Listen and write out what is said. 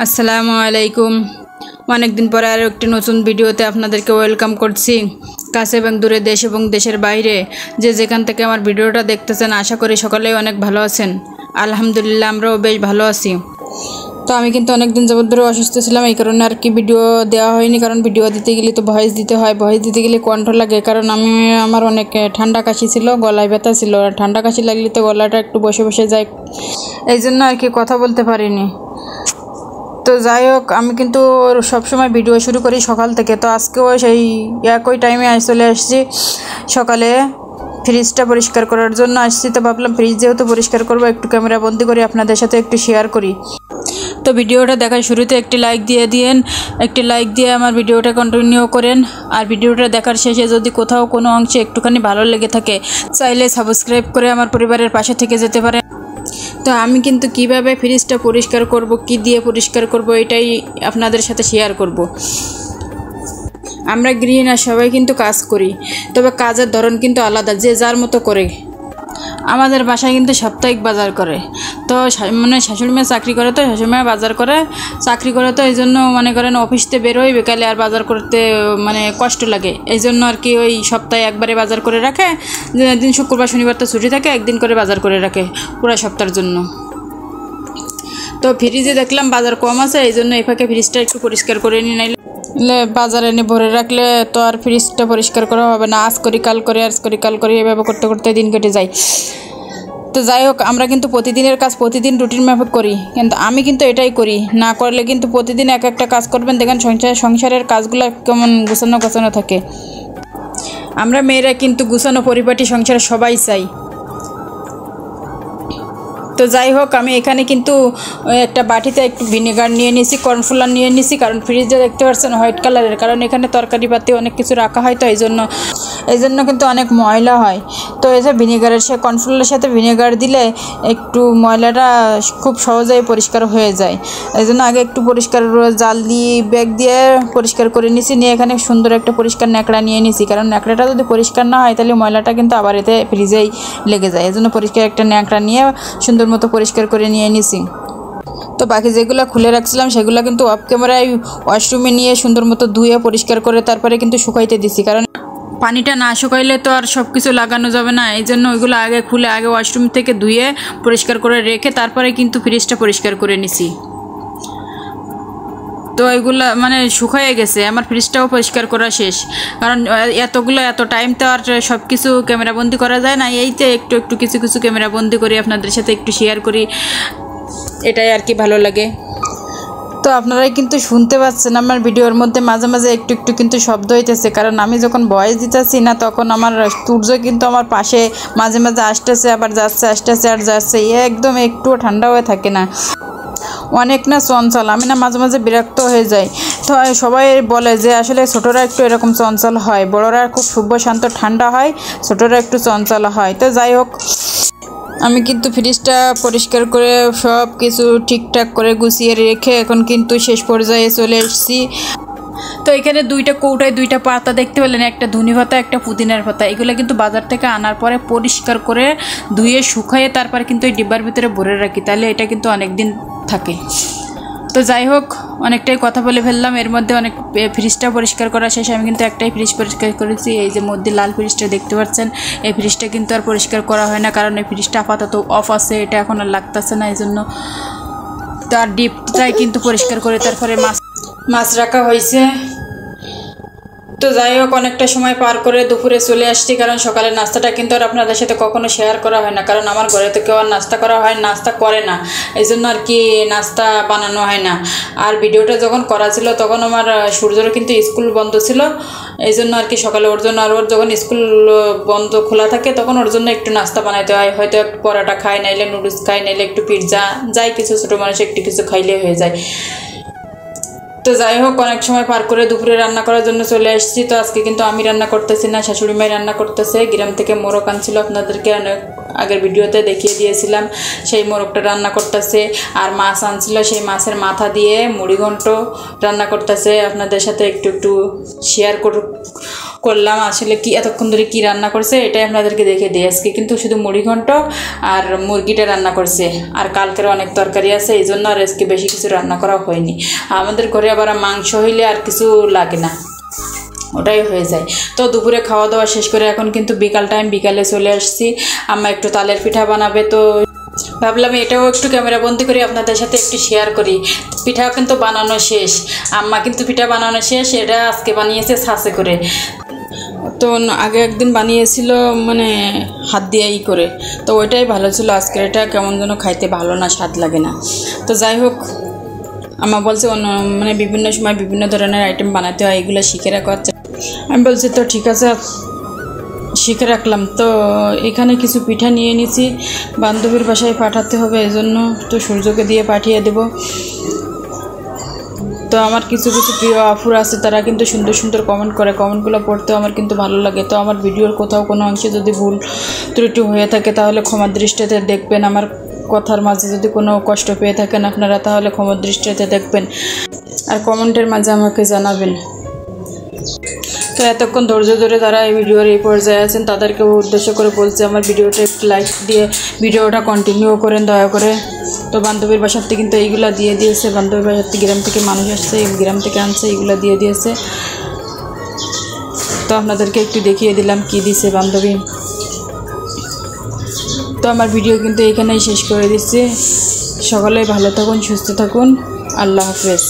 আসসালামু আলাইকুম। অনেক দিন পরে আরও একটি নতুন ভিডিওতে আপনাদেরকে ওয়েলকাম করছি। কাছে এবং দূরে, দেশ এবং দেশের বাইরে যে যেখান থেকে আমার ভিডিওটা দেখতেছেন, আশা করি সকলেই অনেক ভালো আছেন। আলহামদুলিল্লাহ, আমরাও বেশ ভালো আছি। তো আমি কিন্তু অনেক দিন যাবত ধরে অসুস্থ ছিলাম, এই কারণে আর কি ভিডিও দেওয়া হয়নি। কারণ ভিডিও দিতে গেলে তো ভয়েস দিতে হয়, ভয়েস দিতে গেলে কণ্ঠ লাগে। কারণ আমার অনেক ঠান্ডা কাশি ছিল, গলায় ব্যথা ছিল। ঠান্ডা কাশি লাগলে তো গলাটা একটু বসে বসে যায়, এই জন্য আর কি কথা বলতে পারিনি। তো যাই হোক, আমি কিন্তু সবসময় ভিডিও শুরু করি সকাল থেকে। তো আজকেও সেই একই টাইমে চলে আসছি। সকালে ফ্রিজটা পরিষ্কার করার জন্য আসছি। তো ভাবলাম ফ্রিজ যেহেতু পরিষ্কার করবো, একটু ক্যামেরা বন্দি করি, আপনাদের সাথে একটু শেয়ার করি। তো ভিডিওটা দেখার শুরুতে একটি লাইক দিয়ে আমার ভিডিওটা কন্টিনিউ করেন। আর ভিডিওটা দেখার শেষে যদি কোথাও কোনো অংশে একটুখানি ভালো লেগে থাকে, চাইলে সাবস্ক্রাইব করে আমার পরিবারের পাশে থেকে যেতে পারেন। তো আমি কিন্তু কিভাবে ফ্রিজটা পরিষ্কার করব, কি দিয়ে পরিষ্কার করব, এটাই আপনাদের সাথে শেয়ার করব। আমরা গৃহিণী সবাই কিন্তু কাজ করি, তবে কাজের ধরন কিন্তু আলাদা, যে যার মতো করে। আমাদের বাসায় কিন্তু সাপ্তাহিক বাজার করে। তো শাশুড়ি মেয়ে চাকরি করে, তো শাশুড়ি মেয়ে বাজার করে, চাকরি করে। তো এই জন্য মনে করেন অফিসতে বেরোয়, বিকালে আর বাজার করতে কষ্ট লাগে। এই জন্য আর কি ওই সপ্তাহে একবারে বাজার করে রাখে। দিন শুক্রবার শনিবার তো ছুটি থাকে, একদিন করে বাজার করে রাখে পুরো সপ্তাহের জন্য। তো ফ্রিজে দেখলাম বাজার কম আছে, এই জন্য এই ফাঁকে ফ্রিজটা একটু পরিষ্কার করে নিয়ে নাইলে বাজারে এনে ভরে রাখলে তো আর ফ্রিজটা পরিষ্কার করা হবে না। আজ করি কাল করি এভাবে করতে করতে দিন কেটে যায়। তো যাই হোক, আমরা কিন্তু প্রতিদিনের কাজ প্রতিদিন রুটিন মাফিক করি, কিন্তু আমি কিন্তু এটাই করি। না করলে কিন্তু প্রতিদিন এক একটা কাজ করবেন, দেখেন সংসারের কাজগুলো কেমন গোছানো থাকে। আমরা মেয়েরা কিন্তু গুছানো পরিপাটি সংসারে সবাই চাই। তো যাই হোক, আমি এখানে কিন্তু একটা বাটিতে একটু ভিনেগার নিয়ে নিয়েছি, কর্নফ্লাওয়ার নিয়ে নিয়েছি। কারণ ফ্রিজে দেখতে পাচ্ছেন হোয়াইট কালারের, কারণ এখানে তরকারি পাতি অনেক কিছু রাখা হয়। তো এই জন্য কিন্তু অনেক ময়লা হয়। তো এই যে কর্নফ্লাওয়ারের সাথে ভিনেগার দিলে একটু ময়লাটা খুব সহজেই পরিষ্কার হয়ে যায়। এই জন্য আগে একটু পরিষ্কার জাল দিয়ে ব্যাগ দিয়ে পরিষ্কার করে নিয়েছি, নিয়ে এখানে সুন্দর একটা পরিষ্কার ন্যাকড়া নিয়ে নিয়েছি। কারণ ন্যাকড়াটা যদি পরিষ্কার না হয়, তাহলে ময়লাটা কিন্তু আবার এতে ফ্রিজেই লেগে যায়। এই জন্য পরিষ্কার একটা ন্যাকড়া নিয়ে সুন্দর মতো পরিষ্কার করে নিয়ে নিছি। তো বাকি যেগুলো খুলে রাখছিলাম সেগুলো কিন্তু অফ ক্যামেরায় ওয়াশরুমে নিয়ে সুন্দর মতো ধুয়ে পরিষ্কার করে তারপরে কিন্তু শুকাইতে দিছি। কারণ পানিটা না শুকাইলে তো আর সব কিছু লাগানো যাবে না। এই জন্য ওইগুলো আগে খুলে আগে ওয়াশরুম থেকে ধুয়ে পরিষ্কার করে রেখে তারপরে কিন্তু ফ্রিজটা পরিষ্কার করে নিছি। তো এগুলো শুকাইয়ে গেছে, আমার ফ্রিজটাও পরিষ্কার করা শেষ। কারণ এত টাইম তো আর সব কিছু ক্যামেরাবন্দি করা যায় না। এইতে একটু একটু কিছু ক্যামেরাবন্দি করি, আপনাদের সাথে একটু শেয়ার করি, এটাই আর কি ভালো লাগে। তো আপনারাই কিন্তু শুনতে পাচ্ছেন আমার ভিডিওর মধ্যে মাঝে মাঝে একটু কিন্তু শব্দ হইতেছে। কারণ আমি যখন ভয়েস দিতেছি না, তখন আমার সূর্য কিন্তু আমার পাশে মাঝে মাঝে আসতেছে আবার যাচ্ছে, আসতেছে আর যাচ্ছে। একদম একটুও ঠান্ডা হয়ে থাকে না, অনেক না চঞ্চল। আমি না মাঝে মাঝে বিরক্ত হয়ে যাই। তো সবাই বলে যে আসলে ছোটরা একটু এরকম চঞ্চল হয়, বড়রা খুব শুভ শান্ত ঠান্ডা হয়, ছোটরা একটু চঞ্চল হয়। তো যাই হোক, আমি কিন্তু ফ্রিজটা পরিষ্কার করে সব কিছু ঠিকঠাক করে গুছিয়ে রেখে এখন কিন্তু শেষ পর্যায়ে চলে এসেছি। তো এখানে দুইটা কৌটায় দুইটা পাতা দেখতে পেলেন, একটা ধনে পাতা একটা পুদিনার পাতা। এগুলো কিন্তু বাজার থেকে আনার পরে পরিষ্কার করে ধুয়ে শুকাইয়ে তারপর কিন্তু এই ডিব্বার ভিতরে ভরে রাখি, তাহলে এটা কিন্তু অনেক দিন থাকে। তো যাই হোক, অনেকটাই কথা বলে ফেললাম। এর মধ্যে অনেক ফ্রিজটা পরিষ্কার করা শেষ। আমি কিন্তু একটাই ফ্রিজ পরিষ্কার করেছি, এই যে মধ্যে লাল ফ্রিজটা দেখতে পাচ্ছেন। এই ফ্রিজটা কিন্তু আর পরিষ্কার করা হয় না, কারণ এই ফ্রিজটা আপাতত অফ আছে, এটা এখন আর লাগতেছে না। এই জন্য তার ডিপটাই কিন্তু পরিষ্কার করে তারপরে মাছ রাখা হয়েছে। তো যাই হোক, অনেকটা সময় পার করে দুপুরে চলে আসছি। কারণ সকালের নাস্তাটা কিন্তু আর আপনাদের সাথে কখনো শেয়ার করা হয় না, কারণ আমার ঘরে তো কেউ আর নাস্তা করা হয়, নাস্তা করে না। এই জন্য আর কি নাস্তা বানানো হয় না। আর ভিডিওটা যখন করা ছিল তখন আমার সূর্যরও কিন্তু স্কুল বন্ধ ছিল। এই জন্য আর কি সকালে ওর জন্য, আর ওর যখন স্কুল বন্ধ খোলা থাকে তখন ওর জন্য একটু নাস্তা বানাইতে হয়। হয়তো একটু পরোটা খায়, নাইলে নুডলস খায়, নাইলে একটু পিৎজা, যাই কিছু ছোটো মানুষ একটু কিছু খাইলে হয়ে যায়। তো যাই হোক, অনেক সময় পার করে দুপুরে রান্না করার জন্য চলে আসছি। তো আজকে কিন্তু আমি রান্না করতেছি না, শাশুড়ি মাই রান্না করতেছে। গ্রাম থেকে মোরগ আনছিল, আপনাদেরকে আগের ভিডিওতে দেখিয়ে দিয়েছিলাম, সেই মোরগটা রান্না করতেছে। আর মাছ আনছিল, সেই মাছের মাথা দিয়ে মুড়িঘণ্ট রান্না করতেছে। আপনাদের সাথে একটু একটু শেয়ার করলাম আসলে কি এতক্ষণ ধরে কি রান্না করছে, এটাই আপনাদেরকে দেখে দিই। আজকে কিন্তু শুধু মুড়িঘণ্ট আর মুরগিটা রান্না করছে, আর কালকের অনেক তরকারি আছে, এই জন্য আর আজকে বেশি কিছু রান্না করা হয়নি। আমাদের ঘরে আবার মাংস হইলে আর কিছু লাগে না, ওটাই হয়ে যায়। তো দুপুরে খাওয়া দাওয়া শেষ করে এখন কিন্তু বিকাল টাইম, বিকালে চলে আসছি। আম্মা একটু তালের পিঠা বানাবে, তো ভাবলাম এটাও একটু ক্যামেরা বন্দি করে আপনাদের সাথে একটু শেয়ার করি। পিঠা কিন্তু বানানো শেষ, আম্মা কিন্তু পিঠা বানানো শেষ, এটা আজকে বানিয়েছে ছাঁচে করে। তো আগে একদিন বানিয়েছিল মানে হাত দিয়েই করে, তো ওইটাই ভালো ছিল। আজকে এটা কেমন যেন খাইতে ভালো না, স্বাদ লাগে না। তো যাই হোক, আম্মা বলছে অন্য মানে বিভিন্ন সময় বিভিন্ন ধরনের আইটেম বানাতে হয়, এগুলো শিখে রাখা। আমি বলছি তো ঠিক আছে, শিখে রাখলাম। তো এখানে কিছু পিঠা নিয়ে নিছি, বান্ধবীর বাসায় পাঠাতে হবে, এই জন্য তো সূর্যকে দিয়ে পাঠিয়ে দেব। তো আমার কিছু কিছু প্রিয় আফুর আছে, তারা কিন্তু সুন্দর সুন্দর কমেন্ট করে, কমেন্টগুলো পড়তেও আমার কিন্তু ভালো লাগে। তো আমার ভিডিওর কোথাও কোনো অংশে যদি ভুল ত্রুটি হয়ে থাকে তাহলে ক্ষমার দৃষ্টিতে দেখবেন। আমার কথার মাঝে যদি কোনো কষ্ট পেয়ে থাকেন আপনারা তাহলে ক্ষমার দৃষ্টিতে দেখবেন, আর কমেন্টের মাঝে আমাকে জানাবেন। তো এতক্ষণ ধৈর্য ধরে তারা এই ভিডিওর এই পর্যায়ে আছেন, তাদেরকে উদ্দেশ্য করে বলছে আমার ভিডিওটা একটু লাইক দিয়ে ভিডিওটা কন্টিনিউ করেন দয়া করে। তো বান্ধবীর বাসার থেকে কিন্তু এইগুলো দিয়ে দিয়েছে, বান্ধবীর বাসার থেকে গ্রাম থেকে মানুষ আসছে, গ্রাম থেকে আনছে, এইগুলো দিয়ে দিয়েছে। তো আপনাদেরকে একটু দেখিয়ে দিলাম কি দিছে বান্ধবী। তো আমার ভিডিও কিন্তু এখানেই শেষ করে দিচ্ছি। সকলে ভালো থাকুন, সুস্থ থাকুন, আল্লাহ হাফেজ।